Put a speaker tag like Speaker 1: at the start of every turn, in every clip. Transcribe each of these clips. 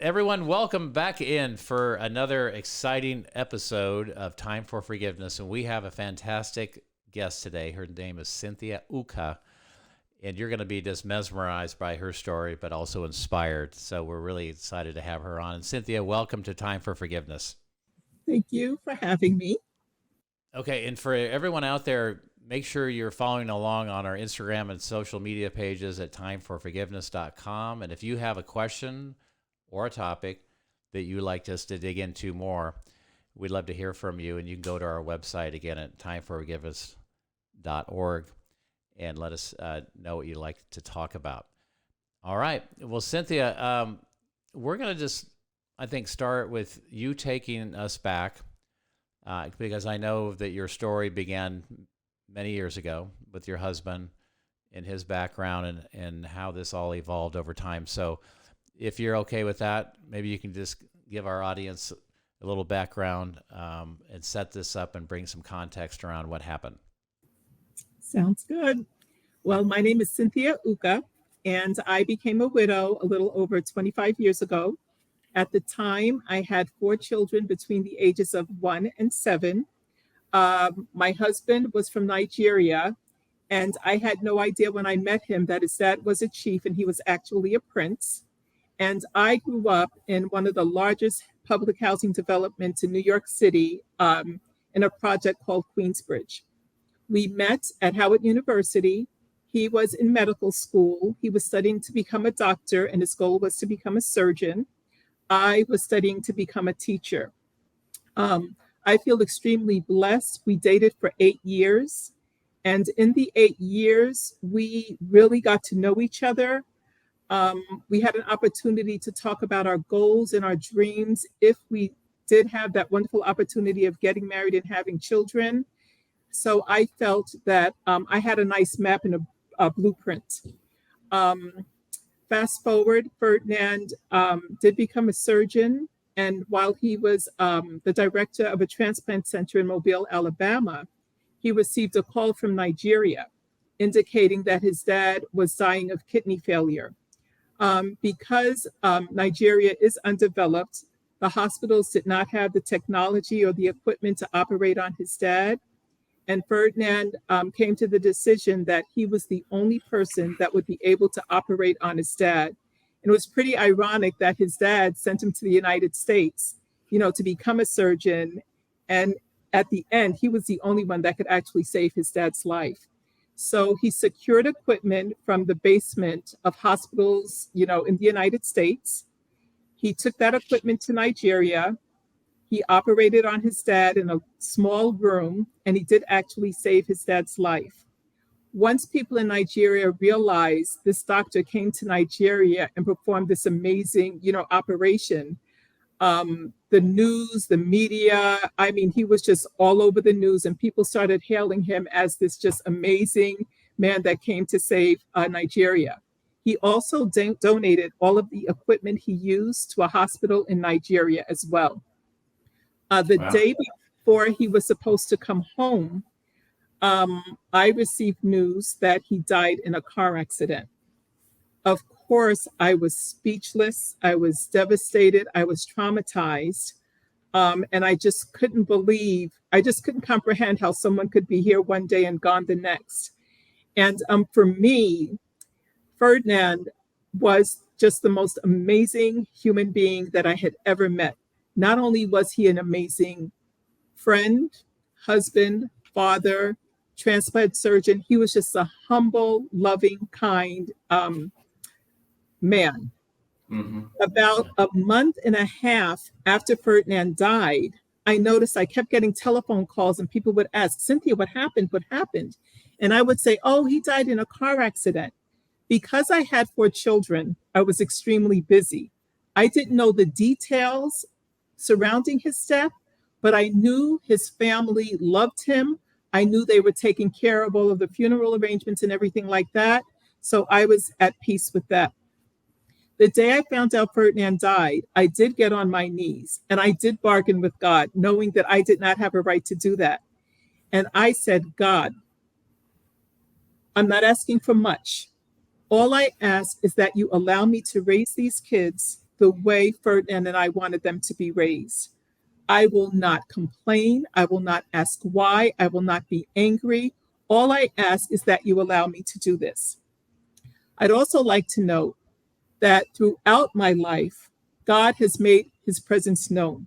Speaker 1: everyone, welcome back in for another exciting episode of Time for Forgiveness. And we have a fantastic guest today. Her name is Cynthia Ukah. And you're going to be just mesmerized by her story, but also inspired. So we're really excited to have her on. And Cynthia, welcome to Time for Forgiveness.
Speaker 2: Thank you for having me.
Speaker 1: Okay, and for everyone out there, make sure you're following along on our Instagram and social media pages at timeforforgiveness.com. And if you have a question or a topic that you'd like us to dig into more, we'd love to hear from you. And you can go to our website again at timeforforgiveness.org and let us know what you'd like to talk about. All right. Well, Cynthia, we're going to just, I think, start with you taking us back because I know that your story began many years ago with your husband and his background and how this all evolved over time. So if you're okay with that, maybe you can just give our audience a little background and set this up and bring some context around what happened.
Speaker 2: Sounds good. Well, my name is Cynthia Ukah, and I became a widow a little over 25 years ago. At the time, I had 4 children between the ages of 1 and 7. My husband was from Nigeria, and I had no idea when I met him that his dad was a chief and he was actually a prince. And I grew up in one of the largest public housing developments in New York City in a project called Queensbridge. We met at Howard University. He was in medical school. He was studying to become a doctor, and his goal was to become a surgeon. I was studying to become a teacher. I feel extremely blessed. We dated for 8 years. And in the 8 years, we really got to know each other. We had an opportunity to talk about our goals and our dreams if we did have that wonderful opportunity of getting married and having children. So I felt that I had a nice map and a blueprint. Fast forward, Ferdinand did become a surgeon. And while he was the director of a transplant center in Mobile, Alabama, he received a call from Nigeria indicating that his dad was dying of kidney failure. Because Nigeria is undeveloped, the hospitals did not have the technology or the equipment to operate on his dad. And Ferdinand came to the decision that he was the only person that would be able to operate on his dad. And it was pretty ironic that his dad sent him to the United States, to become a surgeon. And at the end, he was the only one that could actually save his dad's life. So he secured equipment from the basement of hospitals, in the United States. He took that equipment to Nigeria. He operated on his dad in a small room, and he did actually save his dad's life. Once people in Nigeria realized this doctor came to Nigeria and performed this amazing, operation, the news, the media, I mean, he was just all over the news, and people started hailing him as this just amazing man that came to save Nigeria. He also donated all of the equipment he used to a hospital in Nigeria as well. The
Speaker 1: Wow.
Speaker 2: day before he was supposed to come home, I received news that he died in a car accident. Of course, I was speechless. I was devastated. I was traumatized. And I just couldn't comprehend how someone could be here one day and gone the next. And for me, Ferdinand was just the most amazing human being that I had ever met. Not only was he an amazing friend, husband, father, transplant surgeon, he was just a humble, loving, kind man.
Speaker 3: Mm-hmm.
Speaker 2: About a month and a half after Ferdinand died, I noticed I kept getting telephone calls and people would ask, Cynthia, what happened? What happened? And I would say, oh, he died in a car accident. Because I had 4 children, I was extremely busy. I didn't know the details surrounding his death, but I knew his family loved him. I knew they were taking care of all of the funeral arrangements and everything like that. So I was at peace with that. The day I found out Ferdinand died, I did get on my knees and I did bargain with God, knowing that I did not have a right to do that. And I said, God, I'm not asking for much. All I ask is that you allow me to raise these kids the way Ferdinand and I wanted them to be raised. I will not complain. I will not ask why. I will not be angry. All I ask is that you allow me to do this. I'd also like to note that throughout my life, God has made his presence known.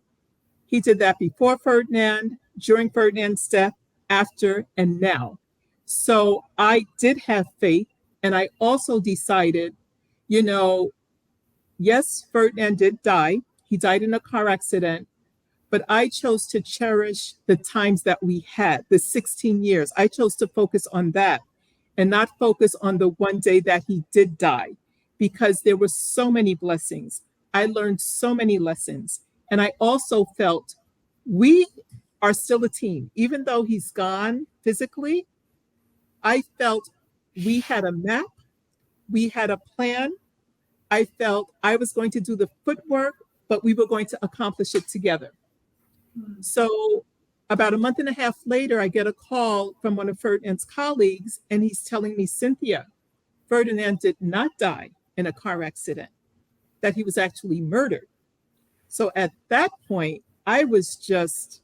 Speaker 2: He did that before Ferdinand, during Ferdinand's death, after, and now. So I did have faith, and I also decided, you know, yes, Ferdinand did die. He died in a car accident, but I chose to cherish the times that we had, the 16 years. I chose to focus on that and not focus on the one day that he did die, because there were so many blessings. I learned so many lessons. And I also felt we are still a team. Even though he's gone physically, I felt we had a map, we had a plan. I felt I was going to do the footwork, but we were going to accomplish it together. So about a month and a half later, I get a call from one of Ferdinand's colleagues, and he's telling me, Cynthia, Ferdinand did not die in a car accident, that he was actually murdered. So at that point, I just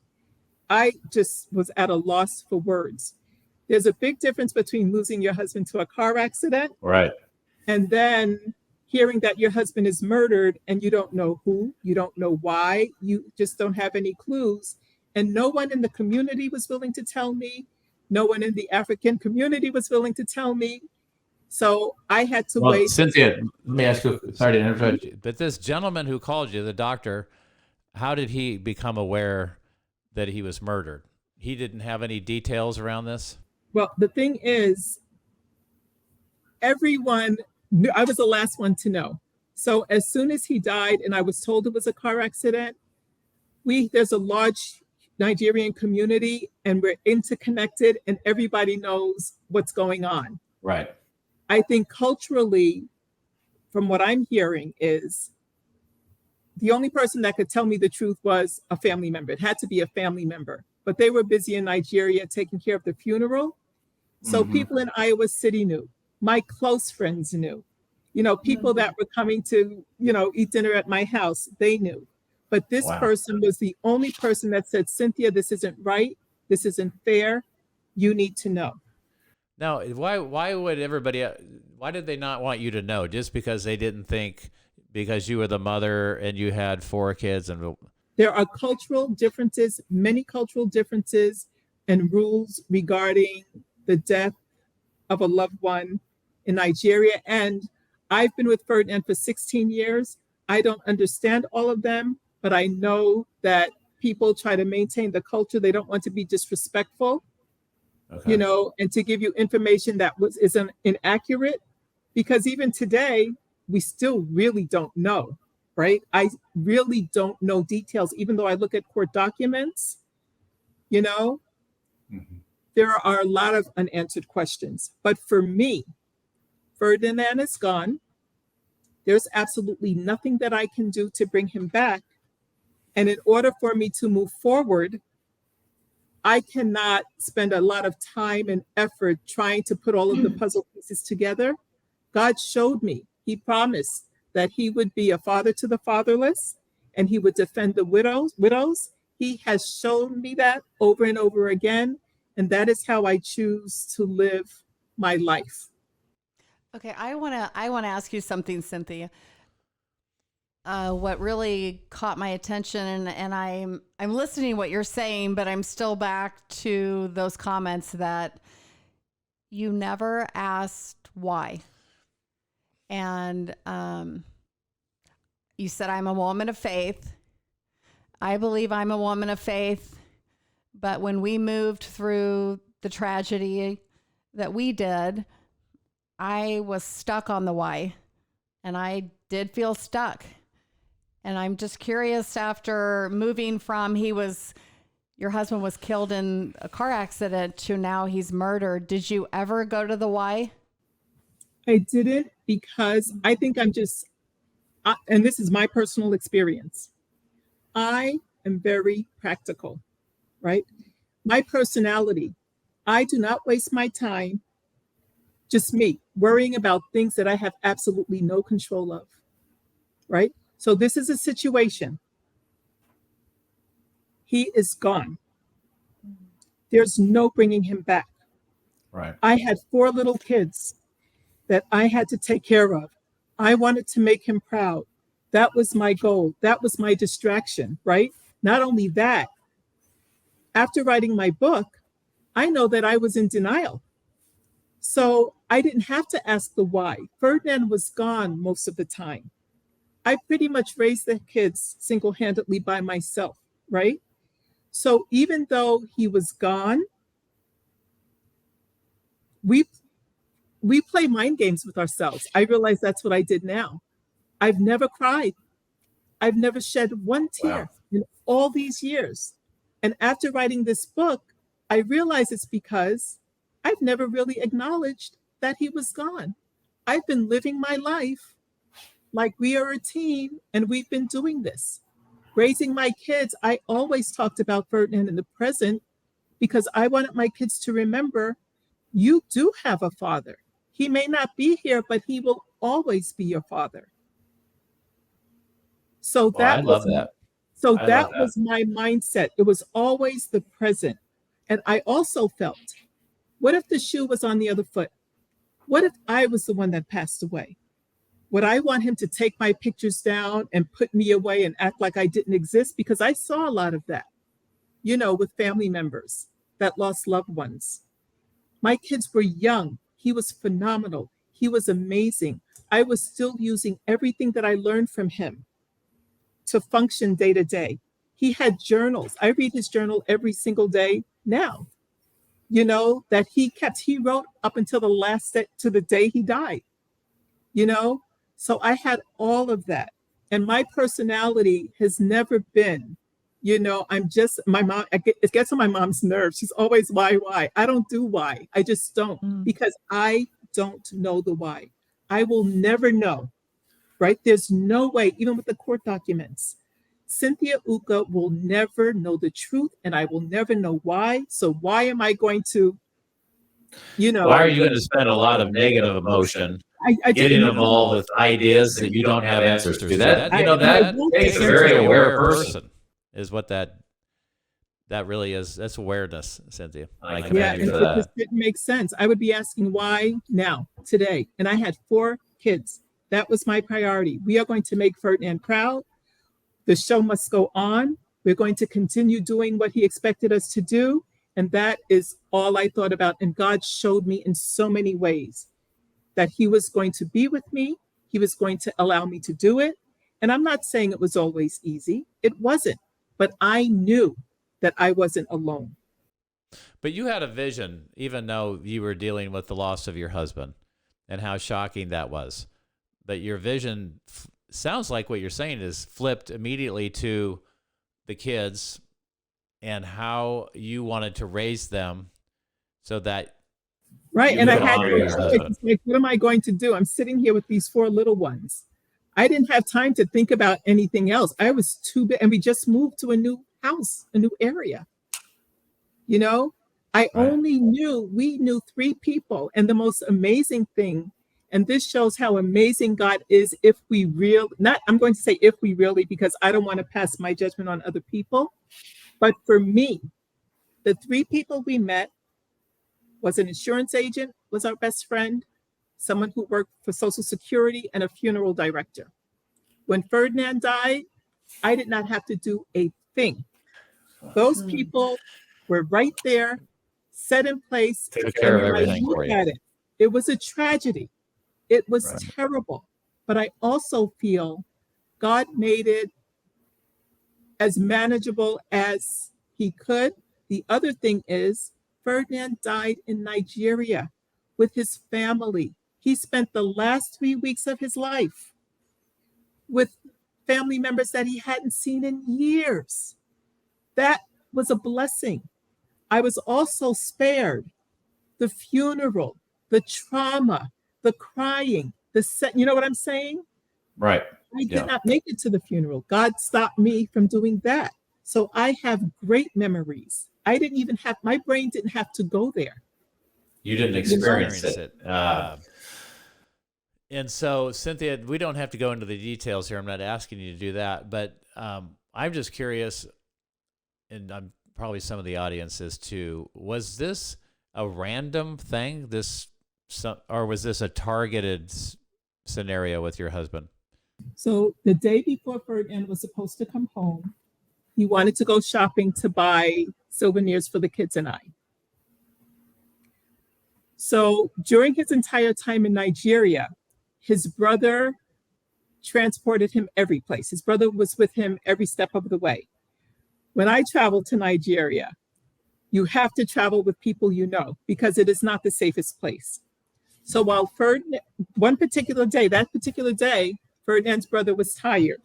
Speaker 2: was at a loss for words. There's a big difference between losing your husband to a car accident,
Speaker 1: Right.
Speaker 2: and then hearing that your husband is murdered and you don't know who, you don't know why, you just don't have any clues. And no one in the community was willing to tell me. No one in the African community was willing to tell me. So I had to wait.
Speaker 1: Cynthia, let me ask you, sorry to interrupt you, but this gentleman who called you, the doctor, how did he become aware that he was murdered? He didn't have any details around this?
Speaker 2: Well, the thing is, everyone knew. I was the last one to know. So as soon as he died and I was told it was a car accident, there's a large Nigerian community and we're interconnected and everybody knows what's going on.
Speaker 1: Right.
Speaker 2: I think culturally, from what I'm hearing, is the only person that could tell me the truth was a family member. It had to be a family member, but they were busy in Nigeria taking care of the funeral. So people in Iowa City knew. My close friends knew. People that were coming to, eat dinner at my house, they knew. But this person was the only person that said, Cynthia, this isn't right. This isn't fair. You need to know.
Speaker 1: Now, why did they not want you to know? Just because they didn't think, because you were the mother and you had 4 kids?
Speaker 2: There are cultural differences, many cultural differences and rules regarding the death of a loved one in Nigeria. And I've been with Ferdinand for 16 years. I don't understand all of them, but I know that people try to maintain the culture. They don't want to be disrespectful, and to give you information that isn't inaccurate, because even today, we still really don't know, right? I really don't know details, even though I look at court documents, there are a lot of unanswered questions. But for me, Ferdinand is gone. There's absolutely nothing that I can do to bring him back. And in order for me to move forward, I cannot spend a lot of time and effort trying to put all of the puzzle pieces together. God showed me, he promised that he would be a father to the fatherless and he would defend the widows. He has shown me that over and over again. And that is how I choose to live my life.
Speaker 3: Okay, I wanna ask you something, Cynthia. What really caught my attention, and I'm listening to what you're saying, but I'm still back to those comments that you never asked why. And you said, I'm a woman of faith. I believe I'm a woman of faith. But when we moved through the tragedy that we did, I was stuck on the why. And I did feel stuck. And I'm just curious, after moving from your husband was killed in a car accident to now he's murdered, did you ever go to the why?
Speaker 2: I didn't, because I think and this is my personal experience, I am very practical, right? My personality, I do not waste my time, just me, worrying about things that I have absolutely no control of, right? So this is a situation. He is gone. There's no bringing him back.
Speaker 1: Right.
Speaker 2: I had 4 little kids that I had to take care of. I wanted to make him proud. That was my goal. That was my distraction, right? Not only that, after writing my book, I know that I was in denial. So I didn't have to ask the why. Ferdinand was gone most of the time. I pretty much raised the kids single-handedly by myself, right? So even though he was gone, we play mind games with ourselves. I realize that's what I did now. I've never cried. I've never shed one tear in all these years. And after writing this book, I realize it's because I've never really acknowledged that he was gone. I've been living my life like we are a team, and we've been doing this. Raising my kids, I always talked about Ferdinand in the present because I wanted my kids to remember, you do have a father. He may not be here, but he will always be your father. So that was my mindset. It was always the present. And I also felt, what if the shoe was on the other foot? What if I was the one that passed away? Would I want him to take my pictures down and put me away and act like I didn't exist? Because I saw a lot of that, with family members that lost loved ones. My kids were young. He was phenomenal. He was amazing. I was still using everything that I learned from him to function day to day. He had journals. I read his journal every single day now, that he wrote up until the last day, to the day he died, So I had all of that. And my personality has never been, I'm just, my mom, it gets on my mom's nerves. She's always, why? I don't do why. I just don't, because I don't know the why. I will never know, right? There's no way, even with the court documents, Cynthia Ukah will never know the truth, and I will never know why. So why am I going to,
Speaker 1: Why are you going to spend a lot of negative emotion getting involved with ideas that you don't have answers to? That takes a very aware person, is what that really is. That's awareness, Cynthia.
Speaker 2: It just didn't make sense. I would be asking why now, today. And I had 4 kids. That was my priority. We are going to make Ferdinand proud. The show must go on. We're going to continue doing what he expected us to do. And that is all I thought about. And God showed me in so many ways that he was going to be with me. He was going to allow me to do it. And I'm not saying it was always easy. It wasn't. But I knew that I wasn't alone.
Speaker 1: But you had a vision, even though you were dealing with the loss of your husband and how shocking that was. But your vision sounds like what you're saying is flipped immediately to the kids and how you wanted to raise them so that
Speaker 2: right. And I had like, what am I going to do? I'm sitting here with these 4 little ones. I didn't have time to think about anything else. I was too big, and we just moved to a new house, a new area. We knew 3 people. And the most amazing thing, and this shows how amazing God is, I'm going to say if we really, because I don't want to pass my judgment on other people. But for me, the 3 people we met was an insurance agent, was our best friend, someone who worked for Social Security, and a funeral director. When Ferdinand died, I did not have to do a thing. Those people were right there, set in place.
Speaker 1: Took care of everything for you.
Speaker 2: It was a tragedy. It was terrible. But I also feel God made it as manageable as he could. The other thing is, Ferdinand died in Nigeria with his family. He spent the last 3 weeks of his life with family members that he hadn't seen in years. That was a blessing. I was also spared the funeral, the trauma, the crying, you know what I'm saying?
Speaker 1: Right.
Speaker 2: I did not make it to the funeral. God stopped me from doing that. So I have great memories. My brain didn't have to go there.
Speaker 1: You didn't experience it. And so, Cynthia, we don't have to go into the details here. I'm not asking you to do that, but I'm just curious, and I'm probably some of the audience is too. Was this a random thing? Or was this a targeted scenario with your husband?
Speaker 2: So the day before Ferdinand was supposed to come home, he wanted to go shopping to buy souvenirs for the kids and I. So during his entire time in Nigeria, his brother transported him every place. His brother was with him every step of the way. When I travel to Nigeria, you have to travel with people you know because it is not the safest place. So while Ferdinand, that particular day, Ferdinand's brother was tired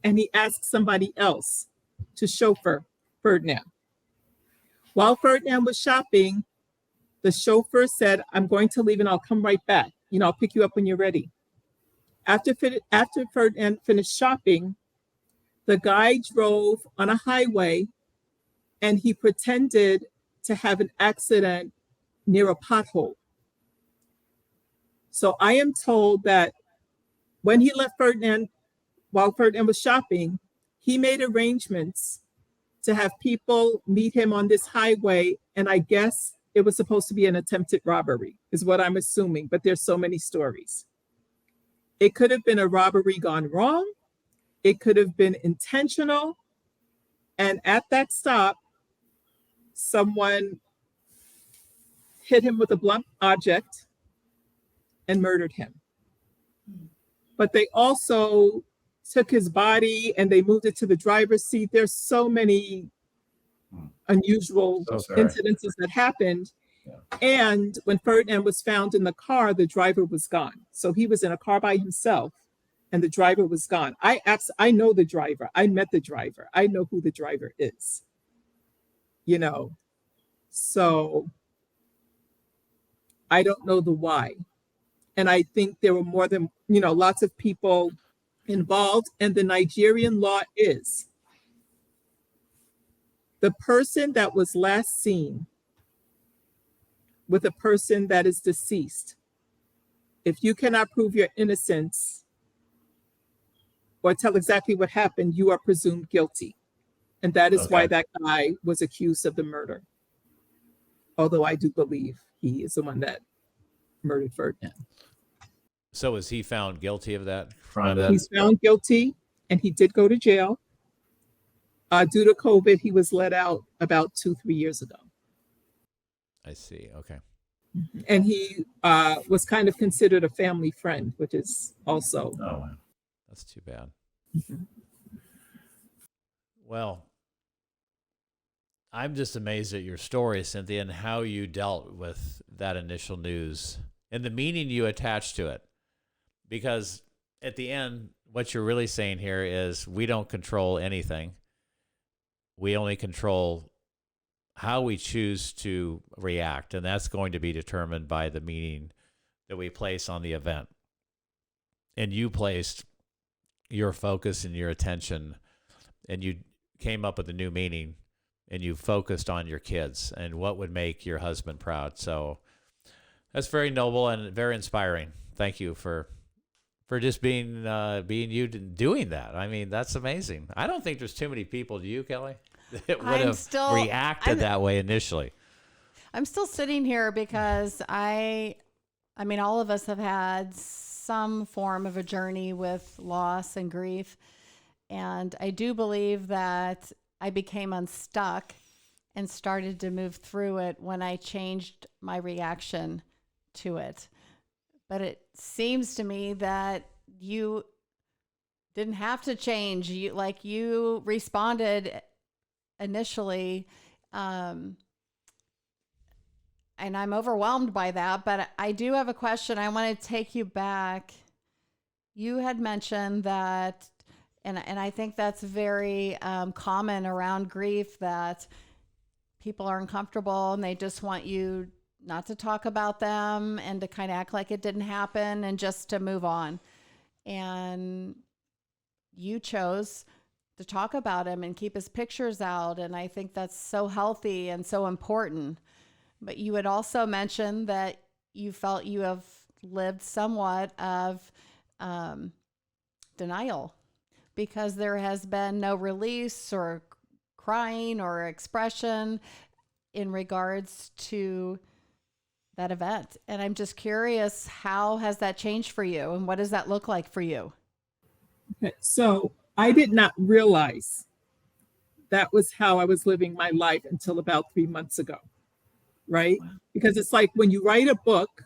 Speaker 2: and he asked somebody else to chauffeur Ferdinand. While Ferdinand was shopping, the chauffeur said, "I'm going to leave and I'll come right back. I'll pick you up when you're ready." After Ferdinand finished shopping, the guy drove on a highway and he pretended to have an accident near a pothole. So I am told that when he left Ferdinand, while Ferdinand was shopping, he made arrangements to have people meet him on this highway. And I guess it was supposed to be an attempted robbery, is what I'm assuming, but there's so many stories. It could have been a robbery gone wrong. It could have been intentional. And at that stop, someone hit him with a blunt object and murdered him. But they also took his body and they moved it to the driver's seat. There's so many unusual incidences that happened. Yeah. And when Ferdinand was found in the car, the driver was gone. So he was in a car by himself and the driver was gone. I know the driver. I met the driver. I know who the driver is. So I don't know the why. And I think there were more than, lots of people involved. And the Nigerian law is the person that was last seen with a person that is deceased, if you cannot prove your innocence or tell exactly what happened, you are presumed guilty. And that is why that guy was accused of the murder. Although I do believe he is the one that murdered Ferdinand.
Speaker 1: So was he found guilty of that?
Speaker 2: He's found guilty and he did go to jail. Due to COVID, he was let out about 2-3 years ago.
Speaker 1: I see. Okay.
Speaker 2: And he was kind of considered a family friend, which is also.
Speaker 1: Oh, wow. That's too bad.
Speaker 2: Mm-hmm.
Speaker 1: Well, I'm just amazed at your story, Cynthia, and how you dealt with that initial news and the meaning you attached to it. Because at the end, what you're really saying here is we don't control anything. We only control how we choose to react, and that's going to be determined by the meaning that we place on the event. And you placed your focus and your attention, and you came up with a new meaning, and you focused on your kids and what would make your husband proud. So that's very noble and very inspiring. Thank you for just being you doing that. I mean, that's amazing. I don't think there's too many people, do you, Kelly, that would have reacted that way initially.
Speaker 3: I'm still sitting here because I mean, all of us have had some form of a journey with loss and grief. And I do believe that I became unstuck and started to move through it when I changed my reaction to it. But it seems to me that you didn't have to change. You responded initially, and I'm overwhelmed by that. But I do have a question. I want to take you back. You had mentioned that, and I think that's very common around grief, that people are uncomfortable and they just want you not to talk about them and to kind of act like it didn't happen and just to move on. And you chose to talk about him and keep his pictures out. And I think that's so healthy and so important. But you had also mentioned that you felt you have lived somewhat of denial, because there has been no release or crying or expression in regards to that event. And I'm just curious, how has that changed for you, and what does that look like for you?
Speaker 2: Okay, so I did not realize that was how I was living my life until about 3 months ago, right?
Speaker 3: Wow.
Speaker 2: Because it's like when you write a book,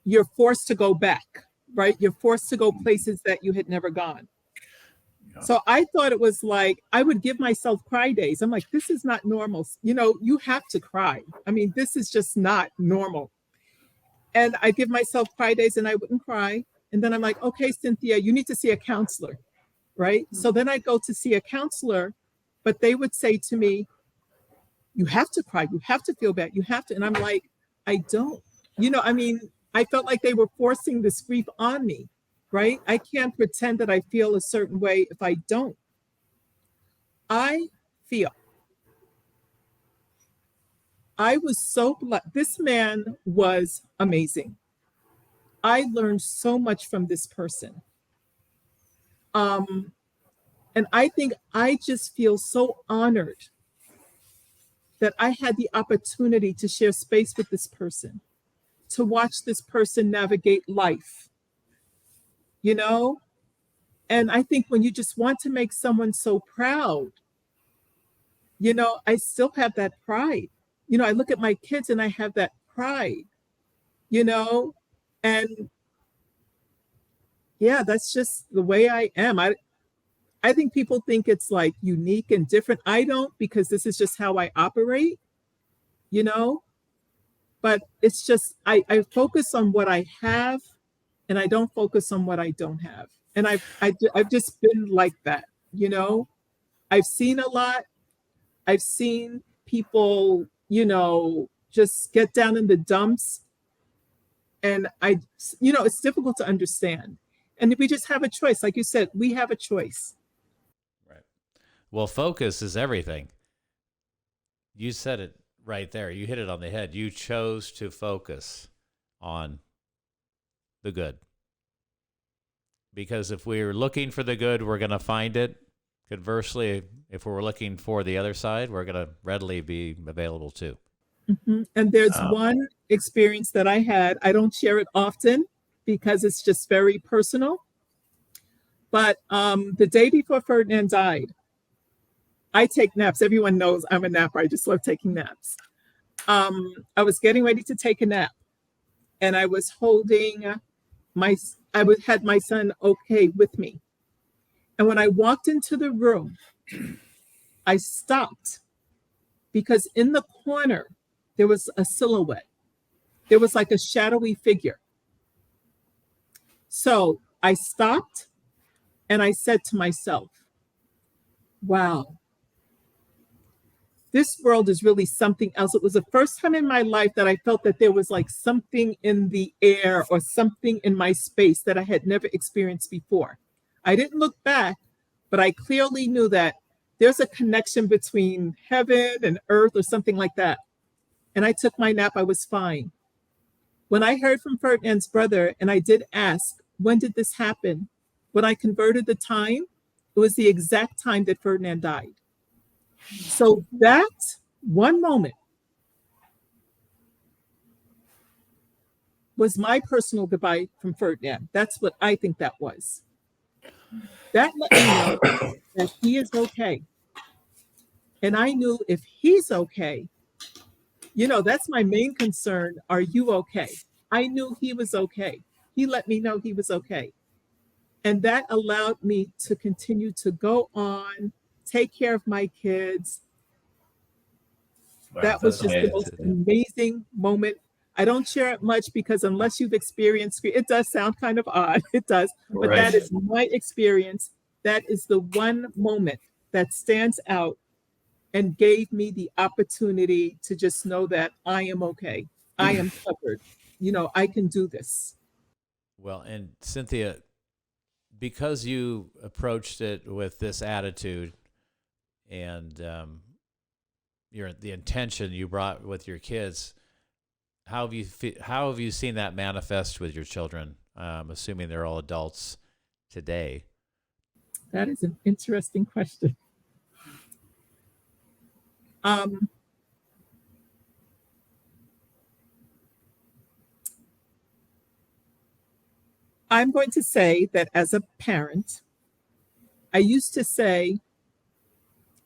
Speaker 2: you're forced to go back, right? You're forced to go places that you had never gone.
Speaker 1: Yeah.
Speaker 2: So I thought it was like I would give myself cry days. I'm like, this is not normal. You know, you have to cry. I mean, this is just not normal. And I give myself cry days and I wouldn't cry. And then I'm like, okay, Cynthia, you need to see a counselor, right? So then I go to see a counselor, but they would say to me, you have to cry, you have to feel bad, you have to. And I'm like, I don't. You know, I mean, I felt like they were forcing this grief on me, right? I can't pretend that I feel a certain way if I don't. I feel I was so blessed. This man was amazing. I learned so much from this person. And I think I just feel so honored that I had the opportunity to share space with this person, to watch this person navigate life, you know? And I think when you just want to make someone so proud, you know, I still have that pride. You know, I look at my kids and I have that pride, you know? And yeah, that's just the way I am. I think people think it's like unique and different. I don't, because this is just how I operate, you know? But it's just, I focus on what I have and I don't focus on what I don't have. And I've just been like that, you know? I've seen a lot. I've seen people, you know, just get down in the dumps. And you know, it's difficult to understand. And if we just have a choice, like you said, we have a choice.
Speaker 1: Right. Well, focus is everything. You said it right there. You hit it on the head. You chose to focus on the good. Because if we're looking for the good, we're going to find it. Conversely, if we're looking for the other side, we're going to readily be available too.
Speaker 2: Mm-hmm. And there's one experience that I had. I don't share it often because it's just very personal. But the day before Ferdinand died, I take naps. Everyone knows I'm a napper. I just love taking naps. I was getting ready to take a nap, and I was holding had my son okay with me. And when I walked into the room, I stopped because in the corner, there was a silhouette. There was like a shadowy figure. So I stopped and I said to myself, wow, this world is really something else. It was the first time in my life that I felt that there was like something in the air or something in my space that I had never experienced before. I didn't look back, but I clearly knew that there's a connection between heaven and earth or something like that. And I took my nap. I was fine. When I heard from Ferdinand's brother, and I did ask, when did this happen? When I converted the time, it was the exact time that Ferdinand died. So that one moment was my personal goodbye from Ferdinand. That's what I think that was. That let me know that he is okay. And I knew if he's okay, you know, that's my main concern. Are you okay? I knew he was okay. He let me know he was okay. And that allowed me to continue to go on, take care of my kids.
Speaker 1: Wow,
Speaker 2: that was just the
Speaker 1: amazing.
Speaker 2: most amazing moment. I don't share it much because unless you've experienced it, does sound kind of odd. It does. But
Speaker 1: Right.
Speaker 2: that is my experience. That is the one moment that stands out and gave me the opportunity to just know that I am okay. I am covered. You know, I can do this.
Speaker 1: Well, and Cynthia, because you approached it with this attitude and the intention you brought with your kids, how have you seen that manifest with your children? Assuming they're all adults today.
Speaker 2: That is an interesting question. Um, I'm going to say that as a parent, I used to say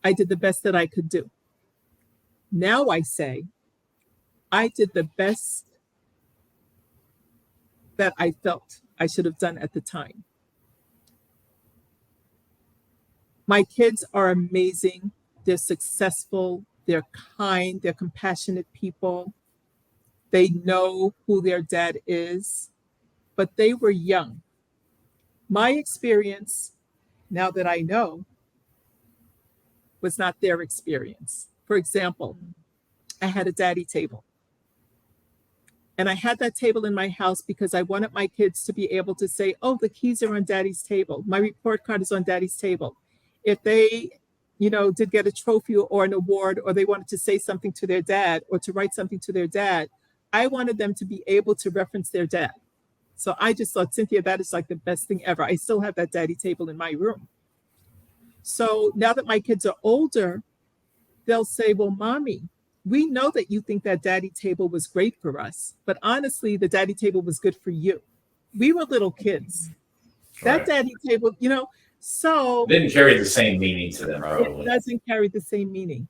Speaker 2: I did the best that I could do. Now I say I did the best that I felt I should have done at the time. My kids are amazing. They're successful. They're kind. They're compassionate people. They know who their dad is, but they were young. My experience, now that I know, was not their experience. For example, I had a daddy table. And I had that table in my house because I wanted my kids to be able to say, oh, the keys are on daddy's table. My report card is on daddy's table. If they, did get a trophy or an award, or they wanted to say something to their dad or to write something to their dad, I wanted them to be able to reference their dad. So I just thought, Cynthia, that is like the best thing ever. I still have that daddy table in my room. So now that my kids are older, they'll say, well, mommy, we know that you think that daddy table was great for us, but honestly, the daddy table was good for you. We were little kids. That
Speaker 1: Right.
Speaker 2: daddy table, so
Speaker 1: It didn't carry the same meaning to them, probably.
Speaker 2: it doesn't carry the same meaning.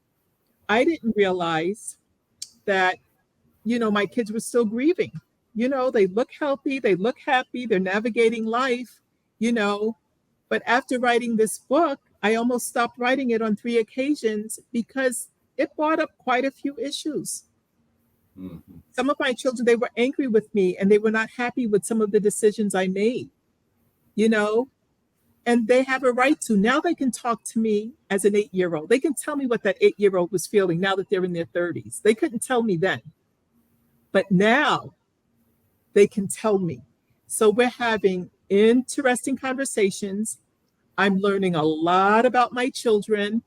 Speaker 2: I didn't realize that, my kids were still grieving. They look healthy, they look happy, they're navigating life, but after writing this book, I almost stopped writing it on 3 occasions because it brought up quite a few issues. Mm-hmm. Some of my children, they were angry with me and they were not happy with some of the decisions I made, and they have a right to. Now they can talk to me as an 8-year-old. They can tell me what that 8-year-old was feeling now that they're in their 30s. They couldn't tell me then. But now they can tell me. So we're having interesting conversations. I'm learning a lot about my children,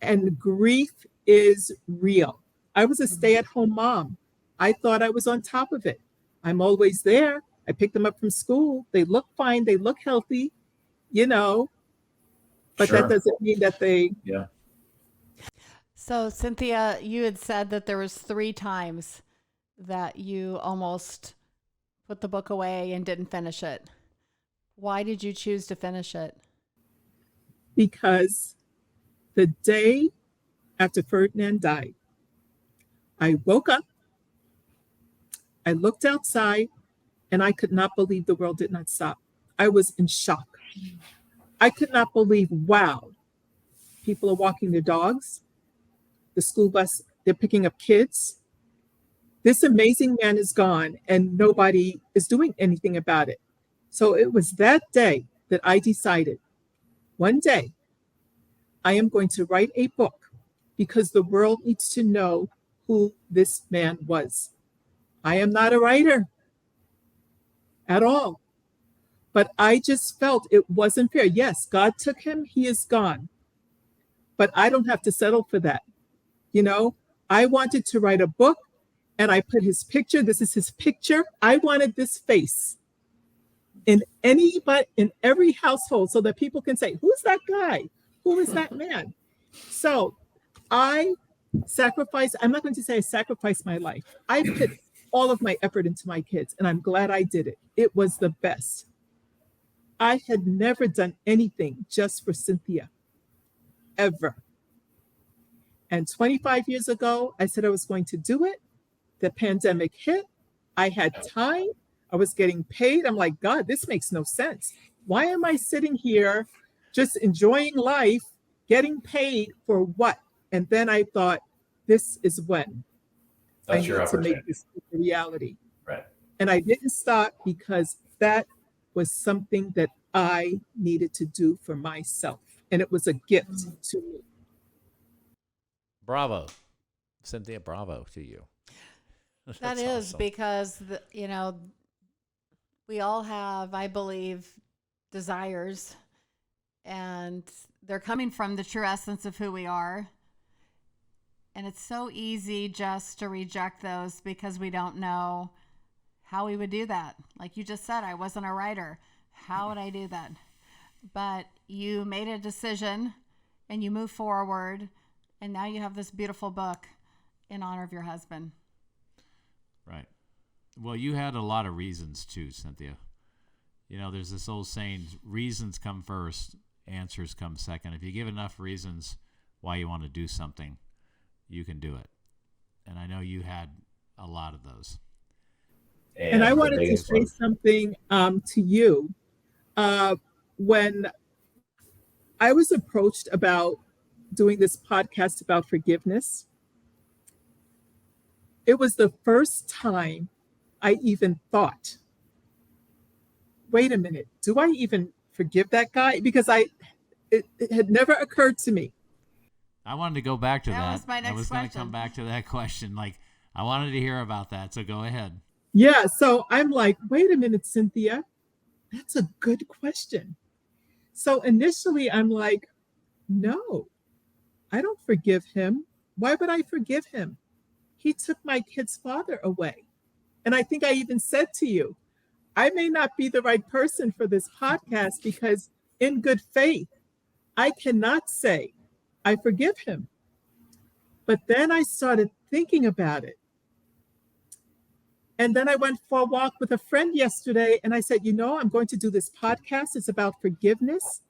Speaker 2: and grief is real. I was a stay-at-home mom. I thought I was on top of it. I'm always there. I pick them up from school. They look fine. They look healthy, but
Speaker 1: Sure.
Speaker 2: that doesn't mean that they.
Speaker 1: Yeah.
Speaker 3: So Cynthia, you had said that there was 3 times that you almost put the book away and didn't finish it. Why did you choose to finish it?
Speaker 2: Because the day after Ferdinand died, I woke up, I looked outside, and I could not believe the world did not stop. I was in shock. I could not believe, wow, people are walking their dogs, the school bus, they're picking up kids. This amazing man is gone and nobody is doing anything about it. So it was that day that I decided, one day, I am going to write a book because the world needs to know who this man was. I am not a writer at all, but I just felt it wasn't fair. Yes, God took him, he is gone, but I don't have to settle for that. I wanted to write a book and I put his picture. This is his picture. I wanted this face in every household so that people can say, who's that guy? Who is that man? So I sacrificed, I'm not going to say I sacrificed my life. I put all of my effort into my kids and I'm glad I did it. It was the best. I had never done anything just for Cynthia, ever. And 25 years ago, I said I was going to do it. The pandemic hit. I had time. I was getting paid. I'm like, God, this makes no sense. Why am I sitting here just enjoying life, getting paid for what? And then I thought, this is when I need to make this a reality.
Speaker 1: Right.
Speaker 2: And I didn't stop because that was something that I needed to do for myself. And it was a gift to me.
Speaker 1: Bravo, Cynthia, bravo to you.
Speaker 3: That is awesome. Because, we all have, I believe, desires, and they're coming from the true essence of who we are. And it's so easy just to reject those because we don't know how we would do that. Like you just said, I wasn't a writer. How would I do that? But you made a decision and you move forward, and now you have this beautiful book in honor of your husband.
Speaker 1: Right. Well, you had a lot of reasons too, Cynthia. You know, there's this old saying, reasons come first, answers come second. If you give enough reasons why you want to do something, you can do it. And I know you had a lot of those.
Speaker 2: And I wanted to say something to you. When I was approached about doing this podcast about forgiveness, it was the first time I even thought, wait a minute, do I even forgive that guy? Because it had never occurred to me.
Speaker 1: I wanted to go back to that.
Speaker 3: That was my next
Speaker 1: I was going to
Speaker 3: question.
Speaker 1: come back to that question. Like, I wanted to hear about that, so go ahead.
Speaker 2: Yeah, so I'm like, wait a minute, Cynthia, that's a good question. So initially I'm like, no, I don't forgive him. Why would I forgive him? He took my kid's father away. And I think I even said to you, I may not be the right person for this podcast because in good faith, I cannot say I forgive him. But then I started thinking about it. And then I went for a walk with a friend yesterday and I said, you know, I'm going to do this podcast. It's about forgiveness.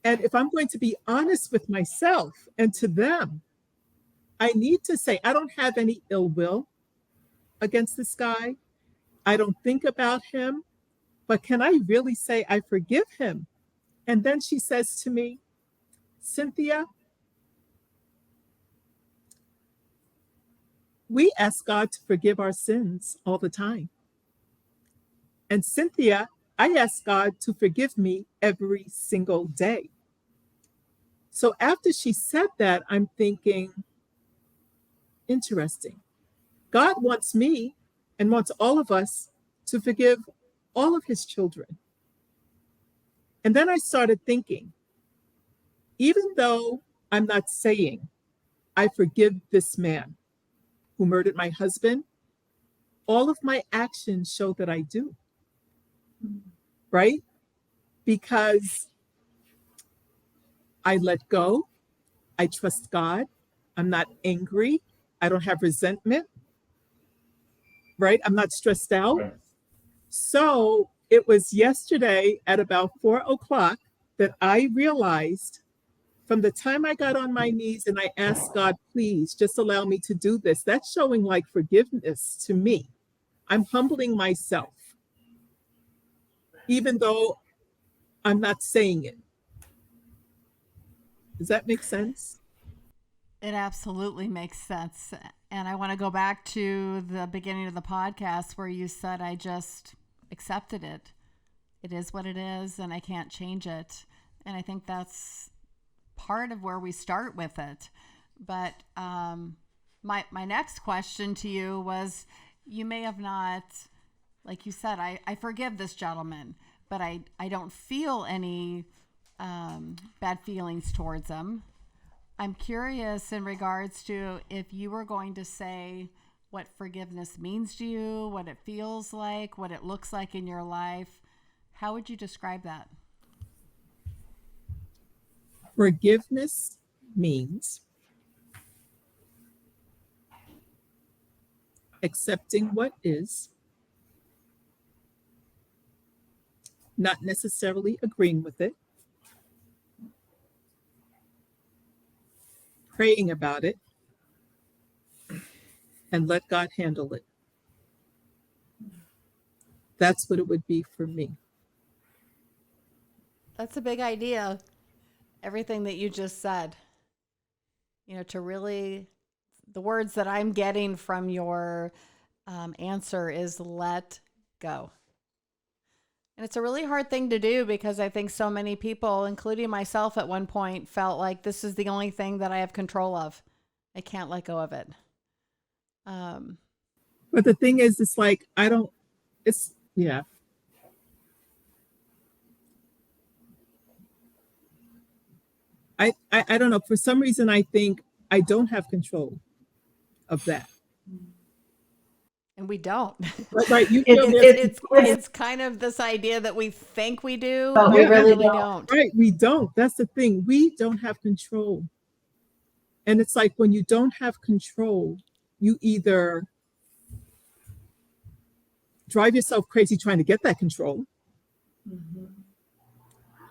Speaker 2: And if I'm going to be honest with myself and to them, I need to say, I don't have any ill will against this guy. I don't think about him, but can I really say I forgive him? And then she says to me, Cynthia, we ask God to forgive our sins all the time. And Cynthia, I ask God to forgive me every single day. So after she said that, I'm thinking, interesting. God wants me and wants all of us to forgive all of his children. And then I started thinking, even though I'm not saying I forgive this man who murdered my husband, all of my actions show that I do, right? Because I let go, I trust God, I'm not angry, I don't have resentment, right? I'm not stressed out. Right. So it was yesterday at about 4:00 that I realized from the time I got on my knees and I asked God, please just allow me to do this, that's showing like forgiveness to me. I'm humbling myself, even though I'm not saying it. Does that make sense?
Speaker 3: It absolutely makes sense. And I want to go back to the beginning of the podcast where you said, I just accepted it. It is what it is, and I can't change it. And I think that's part of where we start with it. But my next question to you was, you may have not, like you said, I forgive this gentleman, but I don't feel any bad feelings towards him. I'm curious in regards to if you were going to say what forgiveness means to you, what it feels like, what it looks like in your life. How would you describe that?
Speaker 2: Forgiveness means accepting what is, not necessarily agreeing with it, praying about it, and let God handle it. That's what it would be for me.
Speaker 3: That's a big idea. Everything that you just said, you know, to really, the words that I'm getting from your answer is let go. And it's a really hard thing to do because I think so many people, including myself at one point, felt like this is the only thing that I have control of. I can't let go of it.
Speaker 2: But the thing is, it's like, yeah. I don't know. For some reason, I think I don't have control of that.
Speaker 3: And we don't.
Speaker 2: Right. You feel
Speaker 3: It's kind of this idea that we think we do, but we
Speaker 2: Yeah.
Speaker 3: really don't.
Speaker 2: Right. We don't. That's the thing. We don't have control. And it's like when you don't have control, you either drive yourself crazy trying to get that control,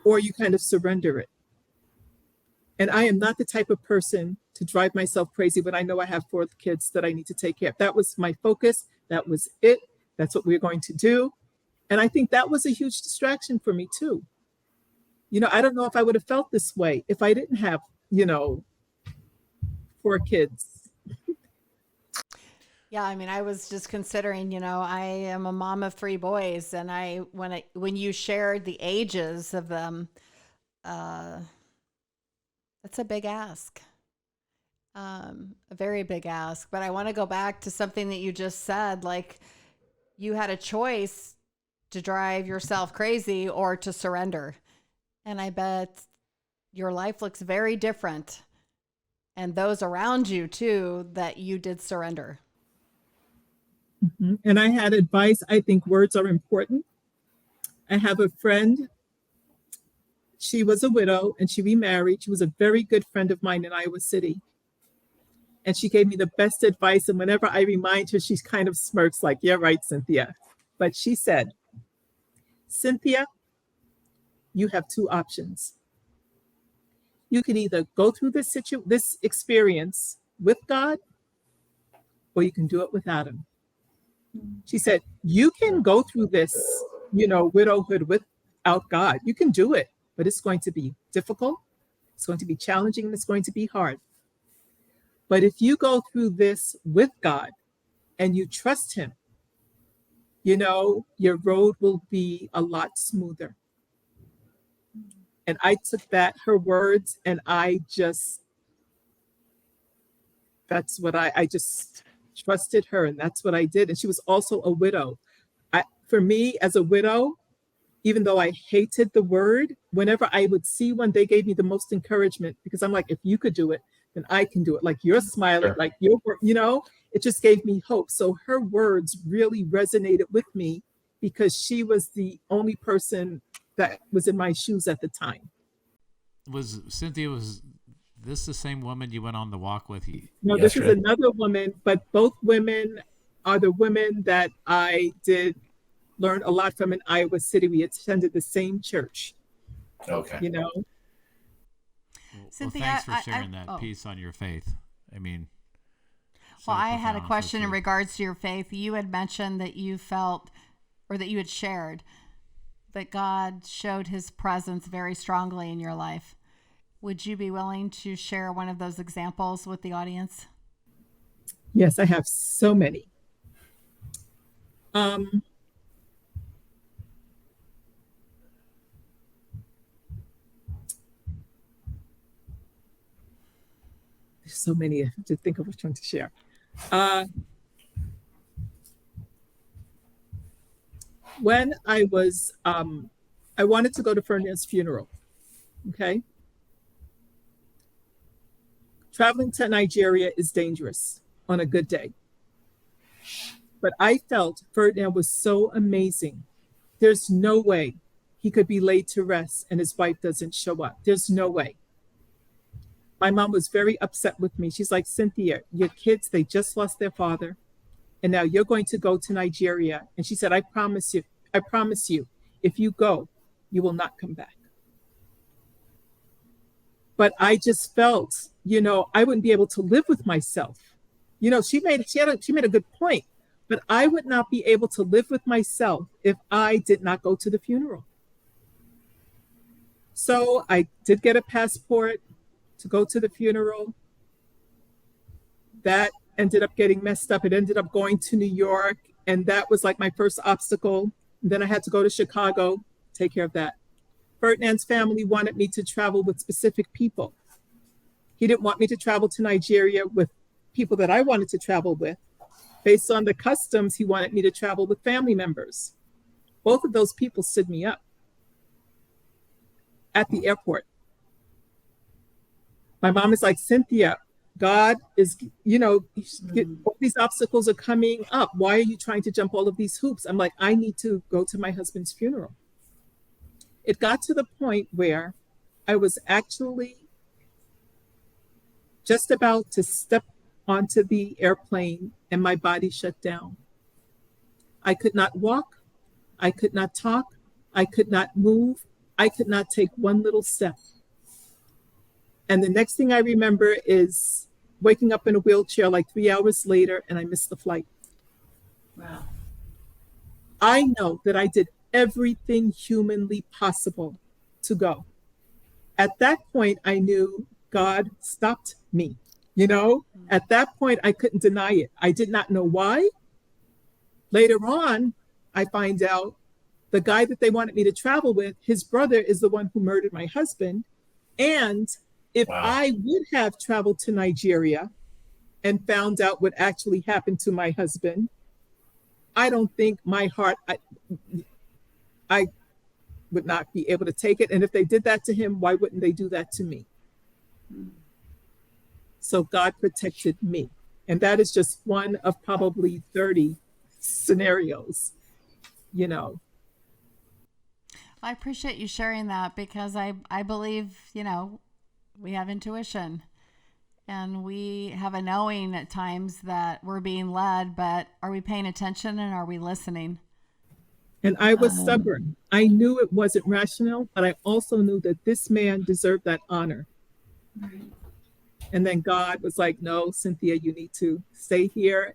Speaker 2: or you kind of surrender it. And I am not the type of person to drive myself crazy when I know I have 4 kids that I need to take care of. That was my focus. That was it. That's what we we're going to do. And I think that was a huge distraction for me too. You know, I don't know if I would have felt this way if I didn't have, 4 kids.
Speaker 3: Yeah, I mean, I was just considering, I am a mom of 3 boys, and when you shared the ages of them, that's a big ask, a very big ask. But I want to go back to something that you just said, like you had a choice to drive yourself crazy or to surrender. And I bet your life looks very different, and those around you too, that you did surrender.
Speaker 2: And I had advice. I think words are important. I have a friend. She was a widow and she remarried. She was a very good friend of mine in Iowa City. And she gave me the best advice. And whenever I remind her, she kind of smirks like, "Yeah, right, Cynthia." But she said, "Cynthia, you have 2 options. You can either go through this experience with God, or you can do it without him." She said, "You can go through this, widowhood without God. You can do it, but it's going to be difficult. It's going to be challenging, and it's going to be hard. But if you go through this with God and you trust him, your road will be a lot smoother." And I took her words, and that's what I just trusted her, and that's what I did. And she was also a widow. For me, as a widow, even though I hated the word, whenever I would see one, they gave me the most encouragement, because I'm like, if you could do it, then I can do it. Like, you're smiling,
Speaker 1: Sure.
Speaker 2: like it just gave me hope. So her words really resonated with me, because she was the only person that was in my shoes at the time.
Speaker 1: Was this the same woman you went on the walk with?
Speaker 2: No, this is another woman, but both women are the women that I did learn a lot from in Iowa City. We attended the same church.
Speaker 4: Okay.
Speaker 1: Well,
Speaker 3: Cynthia,
Speaker 1: thanks for sharing that piece on your faith. I mean,
Speaker 3: well,
Speaker 1: so
Speaker 3: I had a
Speaker 1: profound,
Speaker 3: question
Speaker 1: so
Speaker 3: in
Speaker 1: true.
Speaker 3: regards to your faith. You had mentioned that you felt, or that you had shared, that God showed his presence very strongly in your life. Would you be willing to share one of those examples with the audience?
Speaker 2: Yes, I have so many. There's so many. I have to think of which one to share. When I was, I wanted to go to Ferdinand's funeral. Okay. Traveling to Nigeria is dangerous on a good day. But I felt Ferdinand was so amazing. There's no way he could be laid to rest and his wife doesn't show up. There's no way. My mom was very upset with me. She's like, "Cynthia, your kids, they just lost their father. And now you're going to go to Nigeria." And she said, I promise you, if you go, you will not come back. But I just felt, I wouldn't be able to live with myself. She made a good point, but I would not be able to live with myself if I did not go to the funeral. So I did get a passport to go to the funeral. That ended up getting messed up. It ended up going to New York, and that was like my first obstacle. And then I had to go to Chicago, take care of that. Ferdinand's family wanted me to travel with specific people. He didn't want me to travel to Nigeria with people that I wanted to travel with. Based on the customs, he wanted me to travel with family members. Both of those people stood me up at the airport. My mom is like, "Cynthia, God is, all these obstacles are coming up. Why are you trying to jump all of these hoops? I'm like, I need to go to my husband's funeral. It got to the point where I was actually just about to step onto the airplane and my body shut down. I could not walk. I could not talk. I could not move. I could not take one little step. And the next thing I remember is waking up in a wheelchair like 3 hours later, and I missed the flight.
Speaker 3: Wow.
Speaker 2: I know that I did everything humanly possible to go. At that point, I knew God stopped me. At that point, I couldn't deny it. I did not know why. Later on, I find out the guy that they wanted me to travel with, his brother is the one who murdered my husband. And if I would have traveled to Nigeria and found out what actually happened to my husband, I don't think my heart, I would not be able to take it. And if they did that to him, why wouldn't they do that to me? So God protected me. And that is just one of probably 30 scenarios,
Speaker 3: I appreciate you sharing that, because I believe, we have intuition and we have a knowing at times that we're being led, but are we paying attention and are we listening?
Speaker 2: And I was stubborn. I knew it wasn't rational, but I also knew that this man deserved that honor. Right. And then God was like, no, Cynthia, you need to stay here.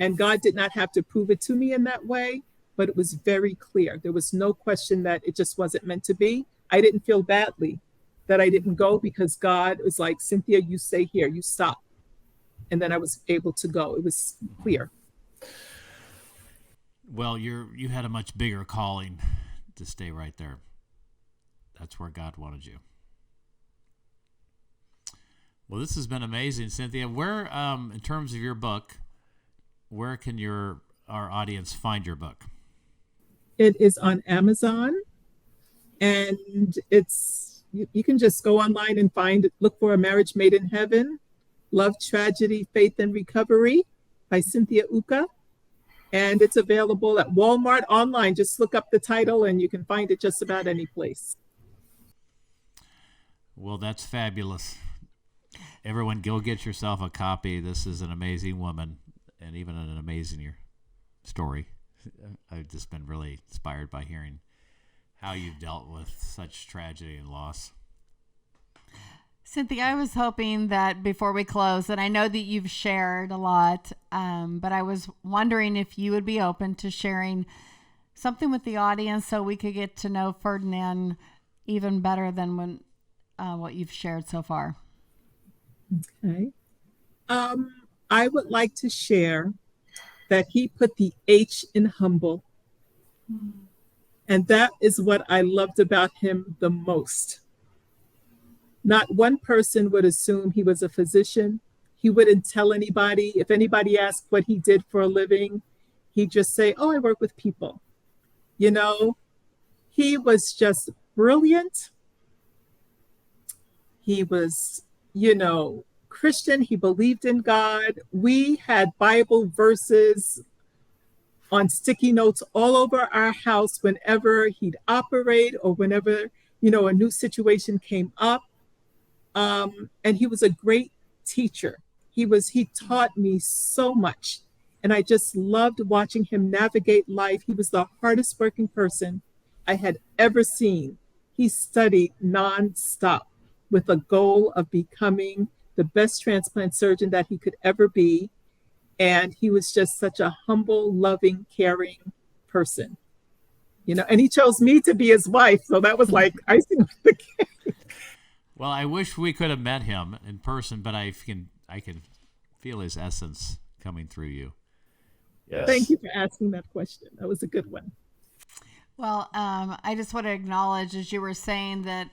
Speaker 2: And God did not have to prove it to me in that way, but it was very clear. There was no question that it just wasn't meant to be. I didn't feel badly that I didn't go, because God was like, Cynthia, you stay here, you stop. And then I was able to go. It was clear.
Speaker 1: Well, you had a much bigger calling to stay right there. That's where God wanted you. Well, this has been amazing, Cynthia. Where, in terms of your book, where can our audience find your book?
Speaker 2: It is on Amazon, and you can just go online and look for A Marriage Made in Heaven, Love, Tragedy, Faith, and Recovery by Cynthia Ukah. And it's available at Walmart online. Just look up the title and you can find it just about any place.
Speaker 1: Well, that's fabulous. Everyone, go get yourself a copy. This is an amazing woman, and even an amazing story. I've just been really inspired by hearing how you've dealt with such tragedy and loss.
Speaker 3: Cynthia, I was hoping that before we close, and I know that you've shared a lot, but I was wondering if you would be open to sharing something with the audience so we could get to know Ferdinand even better than what you've shared so far.
Speaker 2: Okay. I would like to share that he put the H in humble. And that is what I loved about him the most. Not one person would assume he was a physician. He wouldn't tell anybody. If anybody asked what he did for a living, he'd just say, oh, I work with people. He was just brilliant. He was, Christian. He believed in God. We had Bible verses on sticky notes all over our house whenever he'd operate or whenever, a new situation came up. And he was a great teacher. He taught me so much. And I just loved watching him navigate life. He was the hardest working person I had ever seen. He studied nonstop with a goal of becoming the best transplant surgeon that he could ever be. And he was just such a humble, loving, caring person, and he chose me to be his wife. So that was like icing on the cake.
Speaker 1: Well, I wish we could have met him in person, but I can feel his essence coming through you.
Speaker 2: Yes. Thank you for asking that question. That was a good one.
Speaker 3: Well, I just want to acknowledge, as you were saying, that,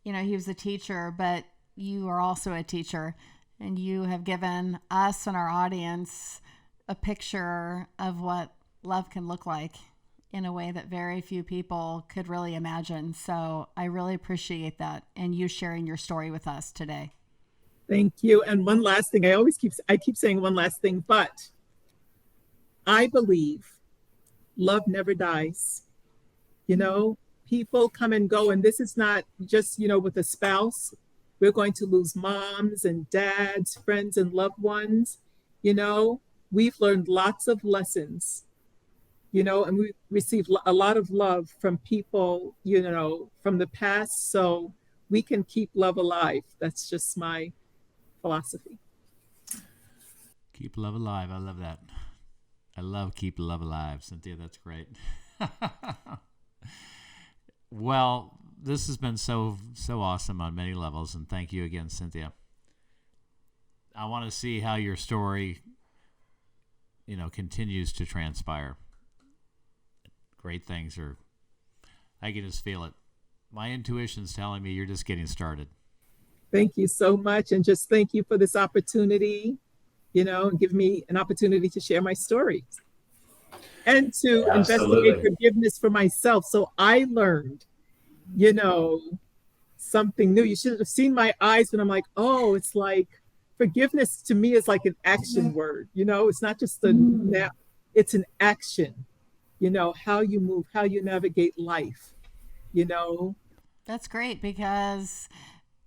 Speaker 3: he was a teacher, but you are also a teacher, and you have given us and our audience a picture of what love can look like in a way that very few people could really imagine. So I really appreciate that, and you sharing your story with us today.
Speaker 2: Thank you. And one last thing, I keep saying one last thing, but I believe love never dies. You know, people come and go, and this is not just, with a spouse. We're going to lose moms and dads, friends and loved ones. We've learned lots of lessons, and we received a lot of love from people, from the past. So we can keep love alive. That's just my philosophy.
Speaker 1: Keep love alive. I love that. I love keep love alive. Cynthia, that's great. Well, this has been so awesome on many levels, and thank you again, Cynthia. I want to see how your story, continues to transpire. Great things I can just feel it. My intuition's telling me you're just getting started.
Speaker 2: Thank you so much, and just thank you for this opportunity, and give me an opportunity to share my story and to investigate forgiveness for myself. So I learned, something new. You should have seen my eyes when I'm like, oh, it's like forgiveness to me is like an action word. It's not just it's an action, how you move, how you navigate life,
Speaker 3: That's great, because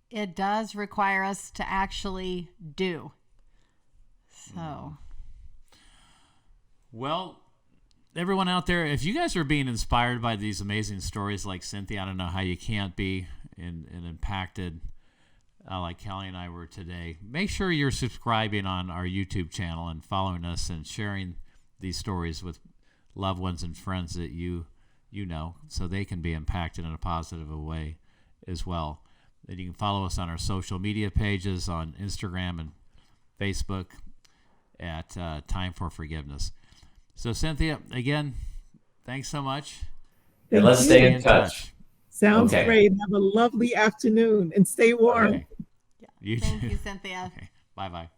Speaker 3: it does require us to actually do. So.
Speaker 1: Well, everyone out there, if you guys are being inspired by these amazing stories like Cynthia, I don't know how you can't be and impacted like Kelly and I were today. Make sure you're subscribing on our YouTube channel and following us and sharing these stories with loved ones and friends that you know, so they can be impacted in a positive way as well. And you can follow us on our social media pages on Instagram and Facebook at Time for Forgiveness. So, Cynthia, again, thanks so much.
Speaker 2: And
Speaker 1: let's stay in touch.
Speaker 2: Sounds great. Have a lovely afternoon and stay warm.
Speaker 1: Okay.
Speaker 3: Thank you, Cynthia.
Speaker 1: Okay. Bye-bye.